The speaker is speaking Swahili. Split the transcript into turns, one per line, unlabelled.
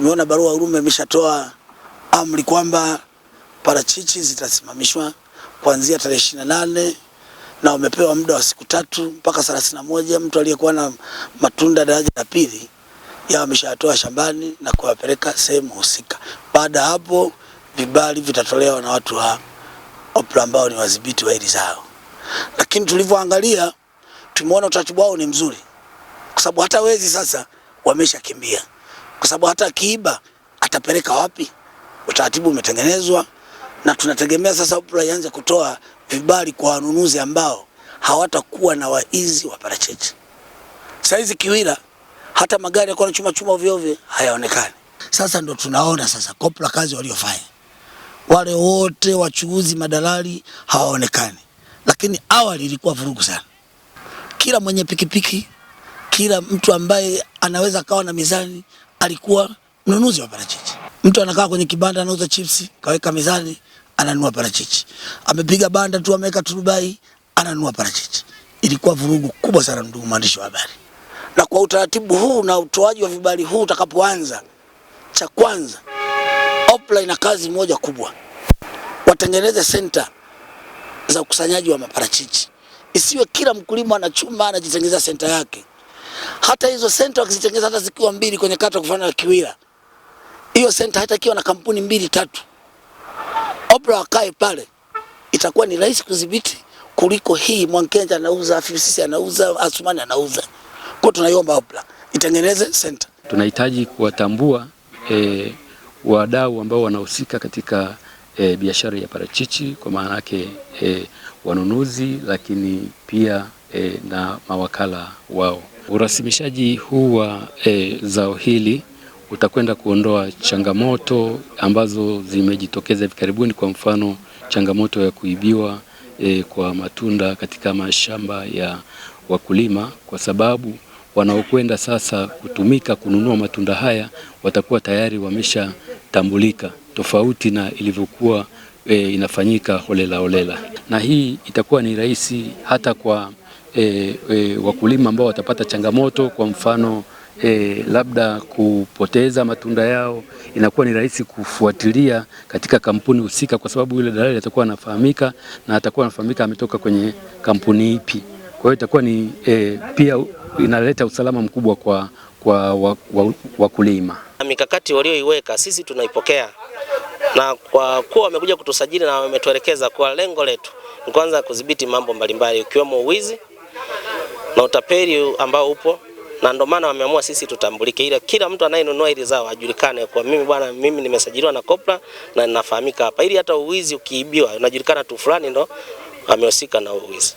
tumeona barua Urume imeshatoa amri kwamba parachichi zitasimamishwa kuanzia tarehe 28 na wamepewa muda wa siku 3 mpaka 31. Mtu aliyekuwa na matunda daraja la pili yao ameshatoa shambani na kuwapeleka sehemu husika. Baada hapo vibali vitatolewa na watu wa OPRA ambao ni wadhibiti wa hili zao. Lakini tulivyoangalia tumeona utaratibu wao ni mzuri, kwa sababu hata wezi sasa wameshakimbia, kwa sababu hata kiiba atapeleka wapi? Utaratibu umetengenezwa na tunategemea sasa OPRA ianze kutoa vibali kwa wanunuzi ambao hawatakuwa na waizi wa parachichi. Saizi Kiwira hata magari yako na chuma ovyo ovyo hayaonekani. Sasa ndo tunaona sasa OPRA kazi waliofanya. Wale wote wachuuzi madalali hawaonekani. Lakini awali ilikuwa vurugu sana. Kila mwenye pikipiki, kila mtu ambaye anaweza kawa na mizani alikuwa mnunuzi wa parachichi. Mtu anakaa kwenye kibanda anauza chipsi, kaweka mizani, ananunua parachichi. Amepiga banda tu ameweka turubai, ananunua parachichi. Ilikuwa vurugu kubwa sana, ndugu mwandishi wa habari. Na kwa utaratibu huu na utoaji wa vibali huu utakapoanza, cha kwanza OPRA ina kazi moja kubwa. Watengeneze center za ukusanyaji wa maparachichi. Isiwe kila mkulima anachuma anajitengeneza center yake. Hata hizo center wakizitengeneza hata zikiwa 2 kwenye kata kufana na Kiwira, hiyo center hata ikiwa na kampuni 2-3, OPRA wakae pale, itakuwa ni rahisi kudhibiti kuliko hii Mwankenja anauza, FCC anauza, Asumani anauza. Kwa tunaiomba OPRA itengeneze center.
Tunahitaji kuwatambua wadau ambao wanahusika katika biashara ya parachichi, kwa maana yake wanunuzi, lakini pia na mawakala wao. Urasimishaji huu wa zao hili utakwenda kuondoa changamoto ambazo zimejitokeza hivi karibuni, kwa mfano changamoto ya kuibiwa kwa matunda katika mashamba ya wakulima, kwa sababu wanaokwenda sasa kutumika kununua matunda haya watakuwa tayari wameshatambulika, tofauti na ilivyokuwa inafanyika holela. Na hii itakuwa ni rahisi hata kwa wakulima ambao watapata changamoto, kwa mfano labda kupoteza matunda yao, inakuwa ni rahisi kufuatilia katika kampuni husika, kwa sababu yule dalali atakuwa anafahamika na atakuwa anafahamika ametoka kwenye kampuni ipi. Kwa hiyo itakuwa ni pia inaleta usalama mkubwa kwa wakulima.
Mikakati walioiweka sisi tunaipokea, na kwa kuwa wamekuja kutusajili na wametuelekeza kwa lengo letu ni kwanza kudhibiti mambo mbalimbali ikiwemo uwizi na utapeli ambao upo, na ndio maana wameamua sisi tutambulike, ili kila mtu anayenunua hili zao ajulikane kwa mimi nimesajiliwa na OPRA na ninafahamika hapa, ili hata uwizi ukiibiwa unajulikana tu fulani ndo amehusika na uwizi.